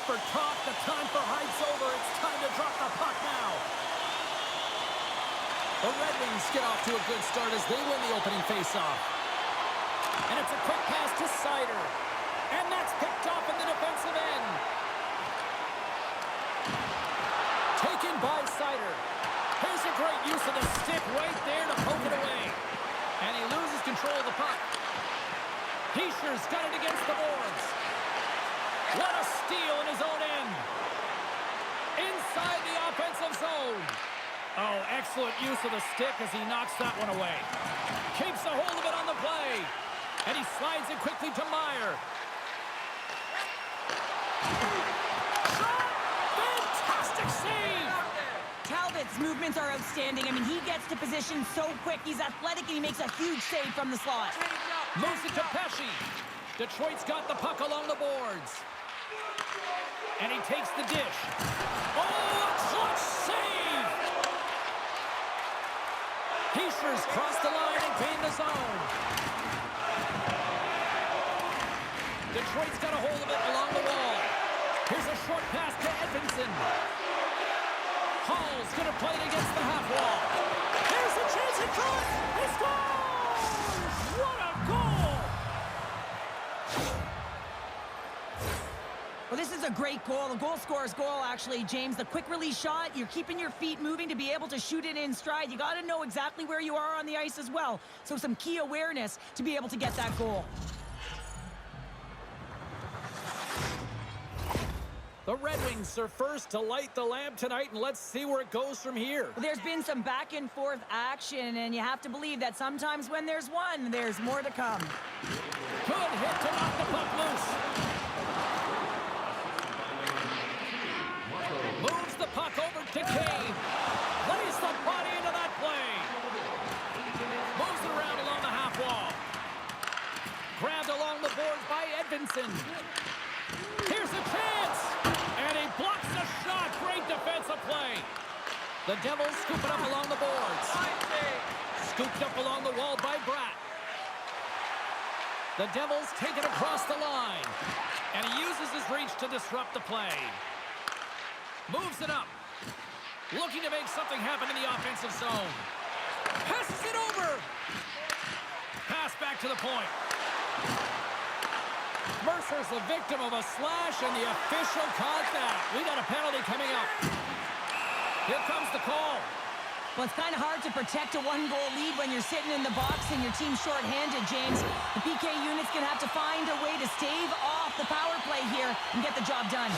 for talk. The time for hype's over. It's time to drop the puck now. The Red Wings get off to a good start as they win the opening faceoff. And it's a quick pass to Seider. And that's picked off in the defensive end. Taken by Seider. Here's a great use of the stick right there to poke it away. And he loses control of the puck. Heischer's got it against the boards. What a steal in his own end. Inside the offensive zone. Oh, excellent use of the stick as he knocks that one away. Keeps a hold of it on the play. And he slides it quickly to Meyer. Shot! Fantastic save! Talbot's movements are outstanding. I mean, he gets to position so quick. He's athletic, and he makes a huge save from the slot. Moves it to Pesce. Detroit's got the puck along the boards. And he takes the dish. Oh, a clutch save! Heischer's crossed the line and gained the zone. Detroit's got a hold of it along the wall. Here's a short pass to Edvinsson. Hall's going to play it against the half wall. Here's a chance at front. He scores! What a goal! Well, this is a great goal. A goal scorer's goal, actually, James. The quick release shot, you're keeping your feet moving to be able to shoot it in stride. You got to know exactly where you are on the ice as well. So some key awareness to be able to get that goal. The Red Wings are first to light the lamp tonight, and let's see where it goes from here. Well, there's been some back and forth action, and you have to believe that sometimes when there's one, there's more to come. Good hit to knock the puck loose. Moves the puck over to Kane. Plays the body into that play. Moves it around along the half wall. Grabbed along the boards by Edvinsson. Here's a chance. And he blocks the shot. Great defensive play. The Devils scoop it up along the boards. Scooped up along the wall by Bratt. The Devils take it across the line. And he uses his reach to disrupt the play. Moves it up. Looking to make something happen in the offensive zone. Passes it over. Pass back to the point. Mercer's the victim of a slash, and the official caught that. We got a penalty coming up. Here comes the call. Well, it's kind of hard to protect a one-goal lead when you're sitting in the box and your team's shorthanded, James. The PK unit's going to have to find a way to stave off the power play here and get the job done.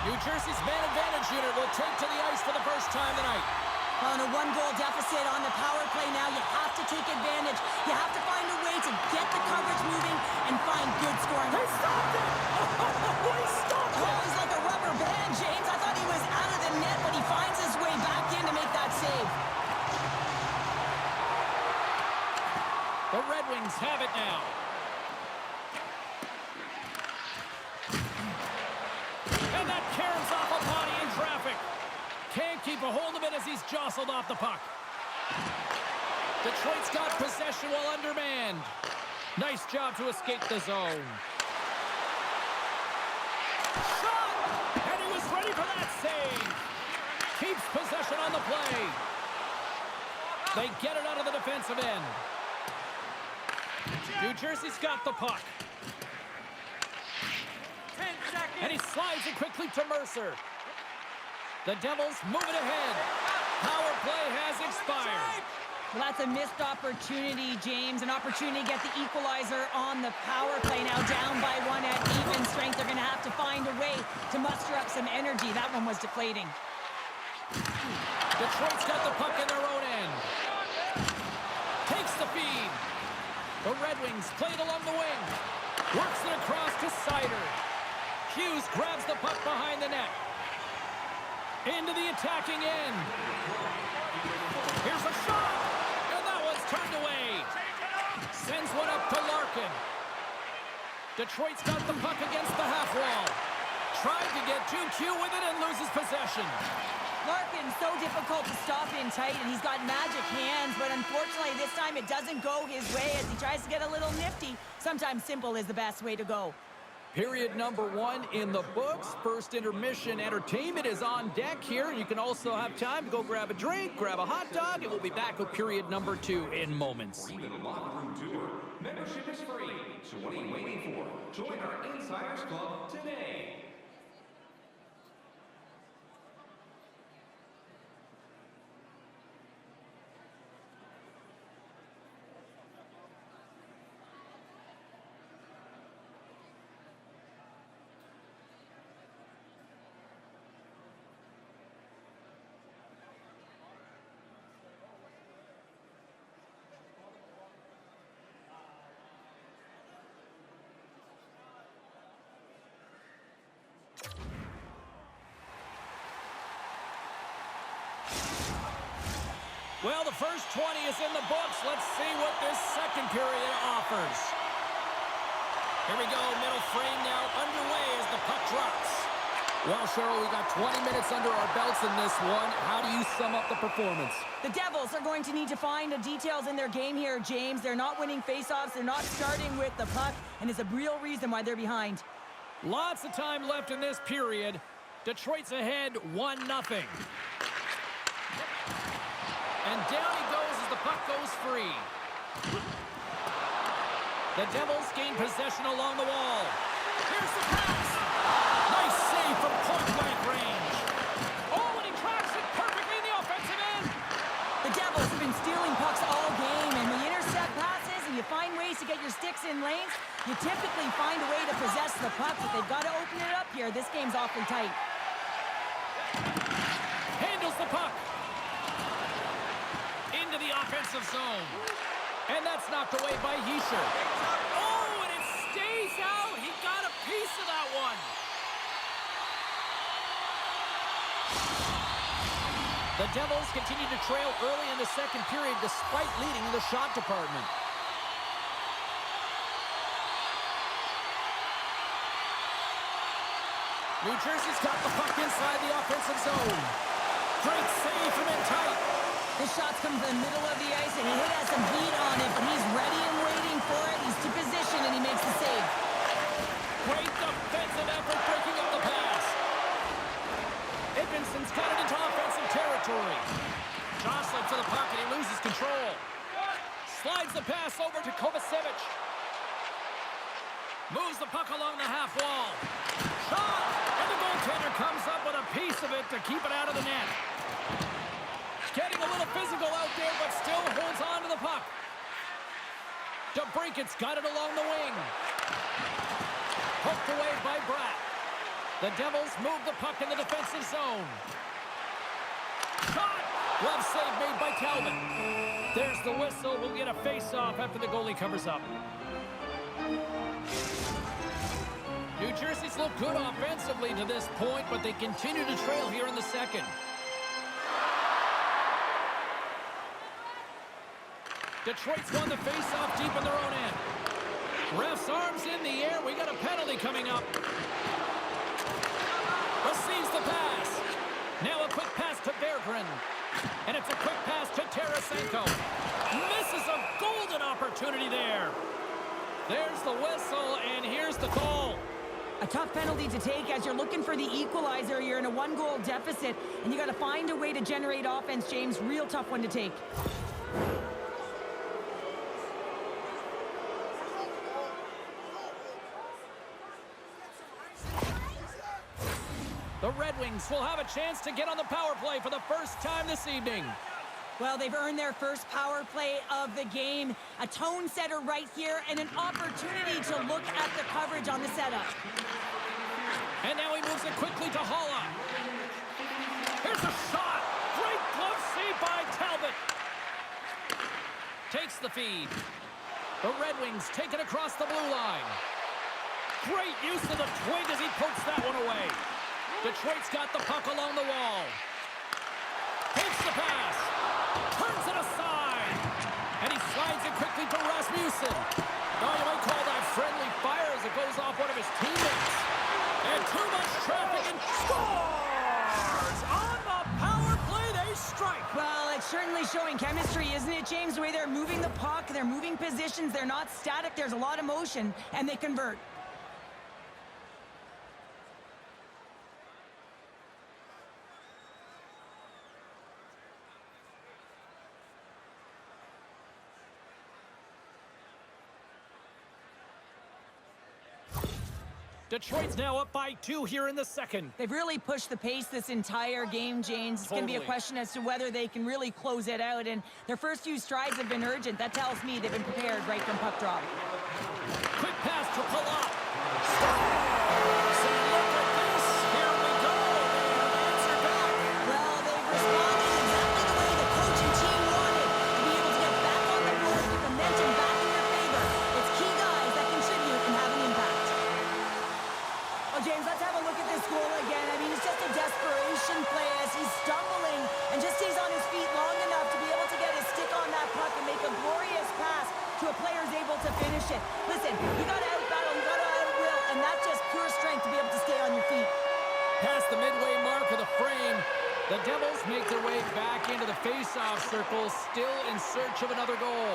New Jersey's man advantage unit will take to the ice for the first time tonight. Well, in a one-goal deficit on the power play now, you have to take advantage. You have to find a way to get the coverage moving and find good scoring. They stopped it! Oh, he stopped it! Oh, he's like a rubber band, James. I thought he was out of the net, but he finds his way back in to make that save. The Red Wings have it now. And that caroms off a body in traffic. Can't keep a hold of it as he's jostled off the puck. Detroit's got possession while undermanned. Nice job to escape the zone. Shot! And he was ready for that save. Keeps possession on the play. They get it out of the defensive end. New Jersey's got the puck. And he slides it quickly to Mercer. The Devils move it ahead. Power play has expired. Well, that's a missed opportunity, James. An opportunity to get the equalizer on the power play. Now down by one at even strength. They're going to have to find a way to muster up some energy. That one was deflating. Detroit's got the puck in their own end. Takes the feed. The Red Wings play it along the wing. Works it across to Seider. Hughes grabs the puck behind the net. Into the attacking end. Here's a shot. And that one's turned away. Sends one up to Larkin. Detroit's got the puck against the half wall. Tried to get too cute with it and loses possession. Larkin's so difficult to stop in tight, and he's got magic hands, but unfortunately this time it doesn't go his way as he tries to get a little nifty. Sometimes simple is the best way to go. Period number 1 in the books. First intermission entertainment is on deck here. You can also have time to go grab a drink, grab a hot dog, and we'll be back with period number 2 in moments. Membership is free, so what are you waiting for? Join our Insiders Club today. Well, the first 20 is in the books. Let's see what this second period offers. Here we go, middle frame now underway as the puck drops. Well, Cheryl, we got 20 minutes under our belts in this one. How do you sum up the performance? The Devils are going to need to find the details in their game here, James. They're not winning faceoffs. They're not starting with the puck, and it's a real reason why they're behind. Lots of time left in this period. Detroit's ahead 1-0. And down he goes as the puck goes free. The Devils gain possession along the wall. Here's the pass. Nice save from point-blank range. Oh, and he tracks it perfectly in the offensive end. The Devils have been stealing pucks all game, and when you intercept passes and you find ways to get your sticks in lanes, you typically find a way to possess the puck, but they've got to open it up here. This game's awfully tight. Handles the puck. Into the offensive zone. And that's knocked away by Hischer. Oh, and it stays out. He got a piece of that one. The Devils continue to trail early in the second period despite leading the shot department. New Jersey's got the puck inside the offensive zone. Great save from in tight. This shot's come from the middle of the ice, and he has some heat on it, but he's ready and waiting for it. He's to position, and he makes the save. Great defensive effort breaking up the pass. Edvinson's got it into offensive territory. Jostling to the puck, and he loses control. Slides the pass over to Kovacevic. Moves the puck along the half wall. Shot! And the goaltender comes up with a piece of it to keep it out of the net. Getting a little physical out there, but still holds on to the puck. DeBrinket's got it along the wing. Poked away by Bratt. The Devils move the puck in the defensive zone. Shot! Glove save made by Calvin. There's the whistle. We'll get a face-off after the goalie covers up. New Jersey's looked good offensively to this point, but they continue to trail here in the second. Detroit's won the face-off deep in their own end. Ref's arms in the air. We got a penalty coming up. Receives the pass. Now a quick pass to Berggren. And it's a quick pass to Tarasenko. Misses a golden opportunity there. There's the whistle, and here's the call. A tough penalty to take as you're looking for the equalizer. You're in a one-goal deficit, and you got to find a way to generate offense, James. Real tough one to take. The Red Wings will have a chance to get on the power play for the first time this evening. Well, they've earned their first power play of the game. A tone setter right here and an opportunity to look at the coverage on the setup. And now he moves it quickly to Haula. Here's a shot. Great glove save by Talbot. Takes the feed. The Red Wings take it across the blue line. Great use of the twig as he pokes that one away. Detroit's got the puck along the wall. Takes the pass. Turns it aside. And he slides it quickly to Rasmussen. Now you might call that friendly fire as it goes off one of his teammates. And too much traffic and scores on the power transitions, they're not static. There's a lot of motion, and they convert. Detroit's now up by 2 here in the second. They've really pushed the pace this entire game, James. It's going to be a question as to whether they can really close it out, and their first few strides have been urgent. That tells me they've been prepared right from puck drop. Quick pass to Palat. Scores! And look at this. Here we go. They have answered back. Well, they've responded exactly the way the coach and team wanted, to be able to get back on the board, get momentum back in your favor. It's key guys that contribute and have an impact. Oh, James, let's have a look at this goal again. I mean, it's just a desperation play as he's stumbling and just stays on his feet long enough to be able to get his stick on that puck and make a glorious pass to a player who's able to finish it. Listen, you got to out-battle, you got to out-will, and that's just pure strength to be able to stay on your feet. Past the midway mark of the frame, the Devils make their way back into the face-off circle, still in search of another goal.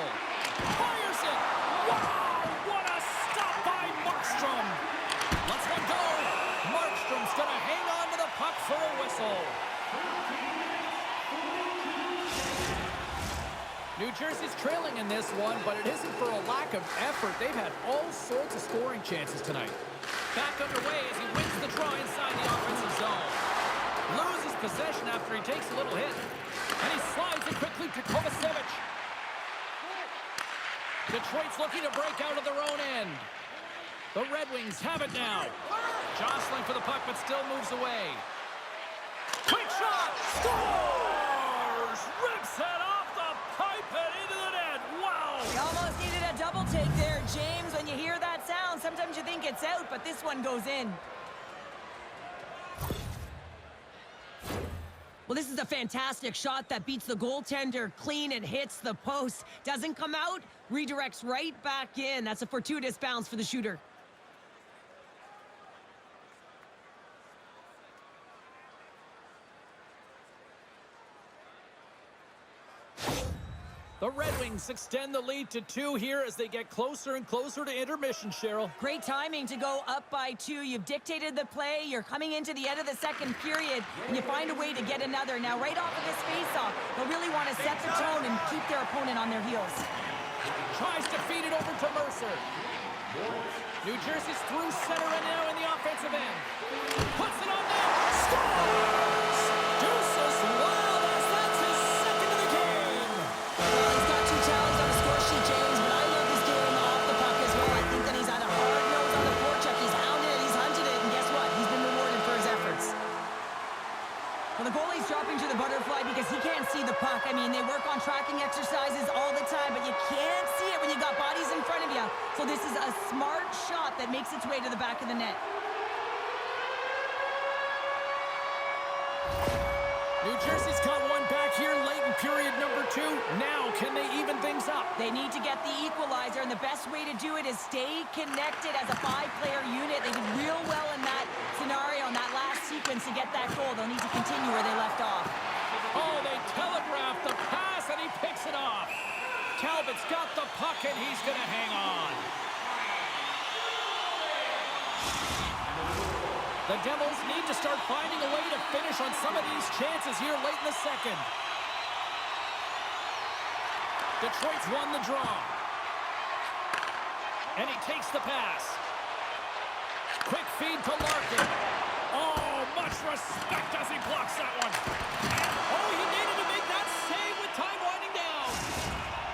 Fires it! Wow! What a stop by Markstrom! Let's one go! Markstrom's gonna hang on to the puck for a whistle. New Jersey's trailing in this one, but it isn't for a lack of effort. They've had all sorts of scoring chances tonight. Back underway as he wins the draw inside the offensive zone. Loses possession after he takes a little hit. And he slides it quickly to Kovacevic. Detroit's looking to break out of their own end. The Red Wings have it now. Jostling for the puck, but still moves away. Quick shot! Scores! Rips it off the pipe and into the net. Wow! You almost needed a double take there, James. When you hear that sound, sometimes you think it's out, but this one goes in. Well, this is a fantastic shot that beats the goaltender clean and hits the post. Doesn't come out, redirects right back in. That's a fortuitous bounce for the shooter. The Red Wings extend the lead to 2 here as they get closer and closer to intermission, Cheryl. Great timing to go up by 2. You've dictated the play. You're coming into the end of the second period, and you find a way to get another. Now, right off of this faceoff, they'll really want to set the tone and keep their opponent on their heels. Tries to feed it over to Mercer. New Jersey's through center and now in the offensive end. Puts it on net. Scores! Deuces wild as that's his second of the game. Well, he's got 2 talents on the score sheet, James, but I love his game off the puck as well. I think that he's had a hard nose on the forecheck. He's hounded it, he's hunted it, and guess what? He's been rewarded for his efforts. Well, the goalie's dropping to the butterfly because he can't see the puck. I mean, they work on tracking exercises all the time, but you can't see it when you got bodies in front of you. So this is a smart shot that makes its way to the back of the net. New Jersey's got one back here late in period number 2. Now, can they even things up? They need to get the equalizer, and the best way to do it is stay connected as a 5-player unit. They did real well in that scenario, in that last sequence to get that goal. They'll need to continue where they left off. Oh, they telegraphed the pass, and he picks it off. Talbot's got the puck, and he's going to hang on. The Devils need to start finding a way to finish on some of these chances here late in the second. Detroit's won the draw. And he takes the pass. Quick feed to Larkin. Oh, much respect as he blocks that one. Oh, he needed to make that save with time winding down.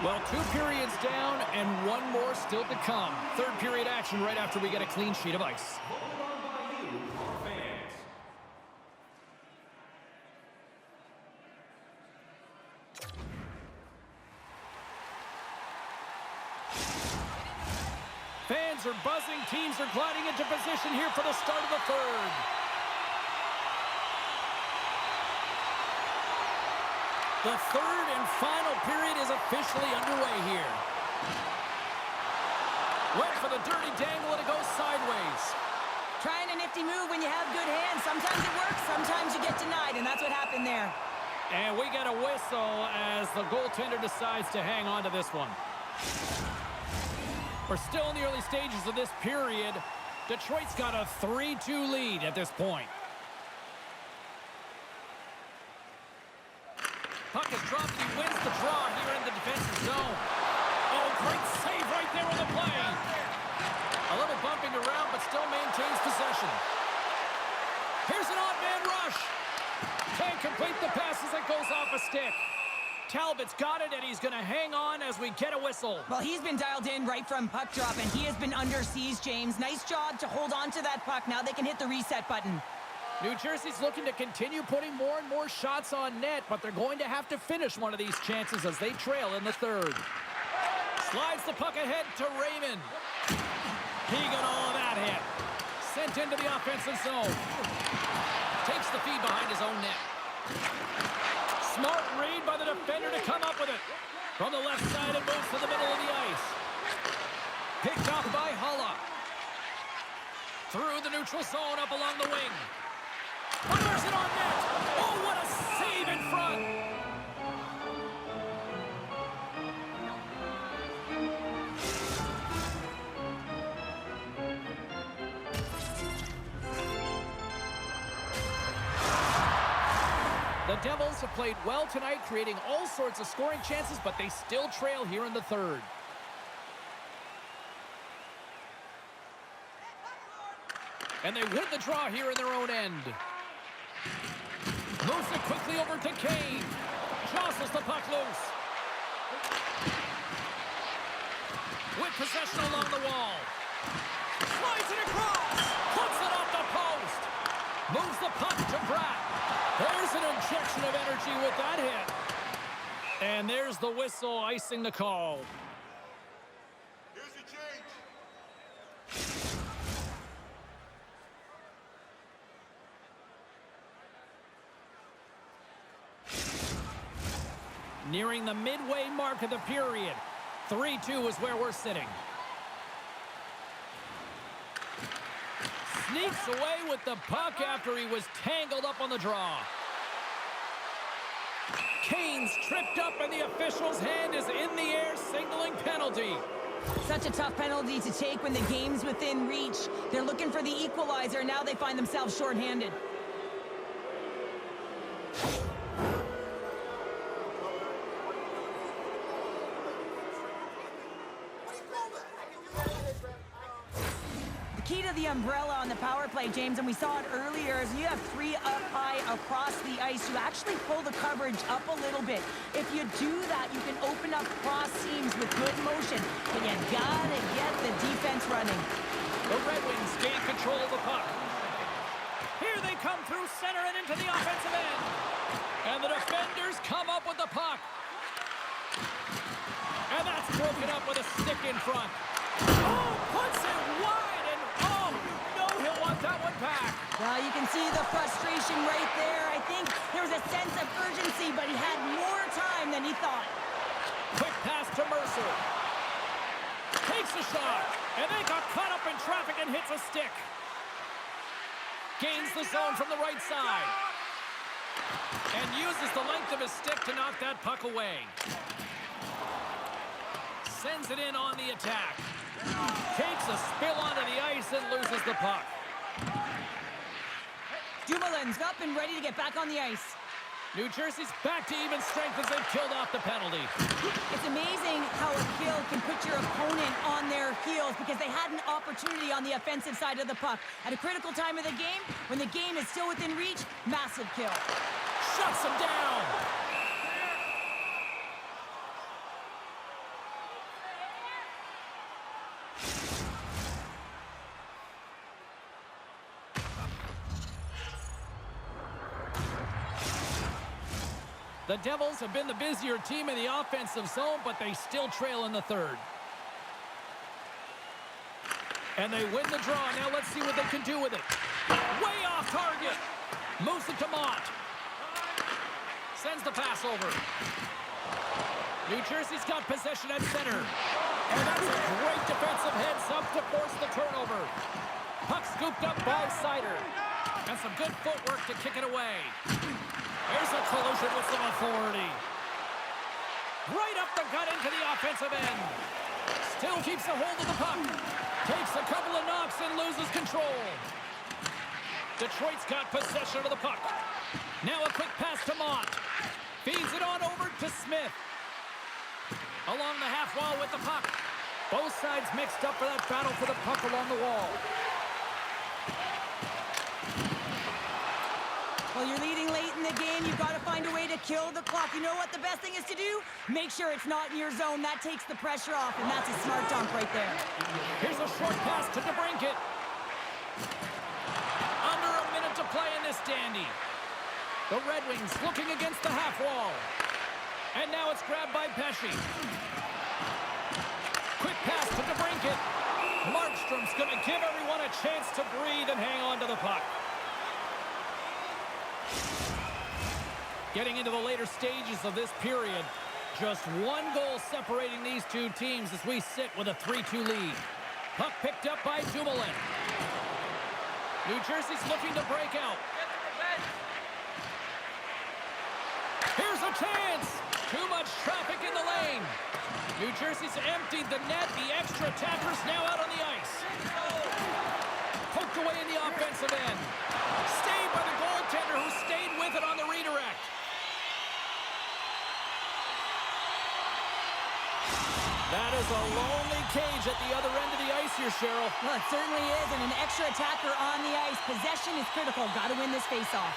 Well, 2 periods down and 1 more still to come. Third period action right after we get a clean sheet of ice. Fans are buzzing. Teams are gliding into position here for the start of the third. The third and final period is officially underway here. Went for the dirty dangle and it goes sideways. Trying a nifty move when you have good hands. Sometimes it works, sometimes you get denied, and that's what happened there. And we get a whistle as the goaltender decides to hang on to this one. We're still in the early stages of this period. Detroit's got a 3-2 lead at this point. Puck is dropped and he wins the draw here in the defensive zone. Oh, great save right there on the play. A little bumping around, but still maintains possession. Here's an odd man rush. Can't complete the pass as it goes off a stick. Talbot's got it, and he's going to hang on as we get a whistle. Well, he's been dialed in right from puck drop, and he has been under siege, James. Nice job to hold on to that puck. Now they can hit the reset button. New Jersey's looking to continue putting more and more shots on net, but they're going to have to finish one of these chances as they trail in the third. Slides the puck ahead to Raymond. He got all of that hit. Sent into the offensive zone. Takes the feed behind his own net. Smart read by the defender to come up with it. From the left side, it moves to the middle of the ice. Picked off by Hulla. Through the neutral zone, up along the wing. Fires it on net. Oh, what a save in front. The Devils have played well tonight, creating all sorts of scoring chances, but they still trail here in the third. And they win the draw here in their own end. Moves it quickly over to Kane. Jostles the puck loose. With possession along the wall. Slides it across. Puts it off the post. Moves the puck to Pratt. There's an injection of energy with that hit. And there's the whistle icing the call. Here's your change. Nearing the midway mark of the period. 3-2 is where we're sitting. Sneaks away with the puck after he was tangled up on the draw. Kane's tripped up and the official's hand is in the air signaling penalty. Such a tough penalty to take when the game's within reach. They're looking for the equalizer. Now they find themselves shorthanded. Key to the umbrella on the power play, James, and we saw it earlier, is you have three up high across the ice. You actually pull the coverage up a little bit. If you do that, you can open up cross seams with good motion, but you gotta get the defense running. The Red Wings gain control of the puck. Here they come through center and into the offensive end. And the defenders come up with the puck. And that's broken up with a stick in front. Oh, puts it wide, and oh, you know he'll want that one back. Well, you can see the frustration right there. I think there was a sense of urgency, but he had more time than he thought. Quick pass to Mercer. Takes a shot, and they got caught up in traffic and hits a stick. Gains the zone from the right side. And uses the length of his stick to knock that puck away. Sends it in on the attack. Takes a spill onto the ice and loses the puck. Dumoulin's up and ready to get back on the ice. New Jersey's back to even strength as they've killed off the penalty. It's amazing how a kill can put your opponent on their heels because they had an opportunity on the offensive side of the puck. At a critical time of the game, when the game is still within reach, massive kill. Shuts him down. The Devils have been the busier team in the offensive zone, but they still trail in the third. And they win the draw. Now let's see what they can do with it. Way off target. Moves it to Mott. Sends the pass over. New Jersey's got possession at center. And that's a great defensive heads-up to force the turnover. Puck scooped up by Sider. And some good footwork to kick it away. There's a collision with some authority. Right up the gut into the offensive end. Still keeps a hold of the puck. Takes a couple of knocks and loses control. Detroit's got possession of the puck. Now a quick pass to Mott. Feeds it on over to Smith. Along the half wall with the puck. Both sides mixed up for that battle for the puck along the wall. Well, you're leading late in the game. You've got to find a way to kill the clock. You know what the best thing is to do? Make sure it's not in your zone. That takes the pressure off, and that's a smart dump right there. Here's a short pass to DeBrincat. Under a minute to play in this dandy. The Red Wings looking against the half wall. And now it's grabbed by Pesce. Quick pass to DeBrincat. Markstrom's going to give everyone a chance to breathe and hang on to the puck. Getting into the later stages of this period. Just one goal separating these two teams as we sit with a 3-2 lead. Puck picked up by Dumoulin. New Jersey's looking to break out. Here's a chance. Too much traffic in the lane. New Jersey's emptied the net. The extra attacker's now out on the ice. Poked away in the offensive end. Stayed by the goaltender who stayed with it on the redirect. That is a lonely cage at the other end of the ice here, Cheryl. Well, it certainly is, and an extra attacker on the ice. Possession is critical. Got to win this faceoff.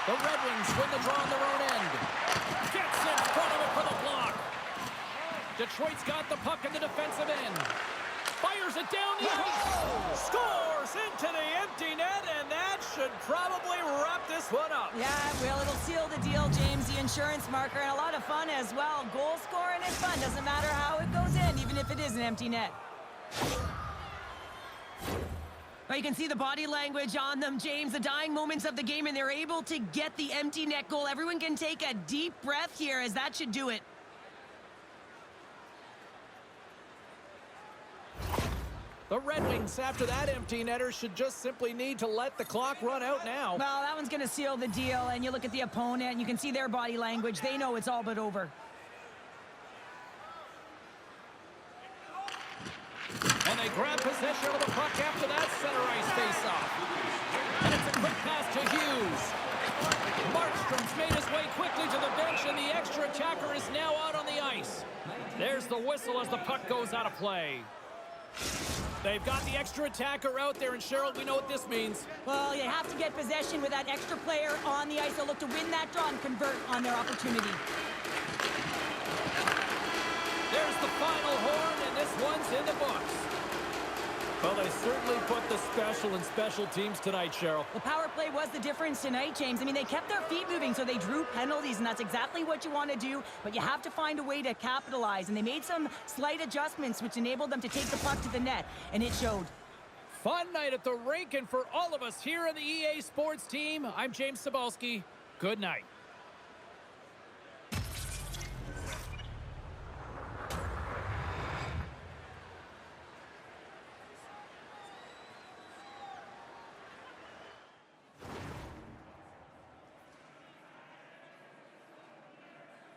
The Red Wings win the draw on their own end. Gets in front of it for the block. Detroit's got the puck in the defensive end. Fires it down the ice. Scores into the empty net, and that should probably wrap this one up. Yeah, well, it'll seal the deal, James. The insurance marker, and a lot of fun as well. Goal scoring is fun. Doesn't matter how it goes in, even if it is an empty net. Well, you can see the body language on them, James, the dying moments of the game, and they're able to get the empty net goal. Everyone can take a deep breath here, as that should do it. The Red Wings, after that empty netter, should just simply need to let the clock run out now. Well, that one's going to seal the deal, and you look at the opponent, and you can see their body language. They know it's all but over. And they grab possession of the puck after that center ice faceoff. And it's a quick pass to Hughes. Markstrom's made his way quickly to the bench, and the extra attacker is now out on the ice. There's the whistle as the puck goes out of play. They've got the extra attacker out there, and Cheryl, we know what this means. Well, you have to get possession with that extra player on the ice. They'll look to win that draw and convert on their opportunity. There's the final horn, and this one's in the books. Well, they certainly put the special in special teams tonight, Cheryl. The power play was the difference tonight, James. I mean, they kept their feet moving, so they drew penalties, and that's exactly what you want to do, but you have to find a way to capitalize, and they made some slight adjustments, which enabled them to take the puck to the net, and it showed. Fun night at the rink, and for all of us here on the EA Sports team, I'm James Cybulski. Good night.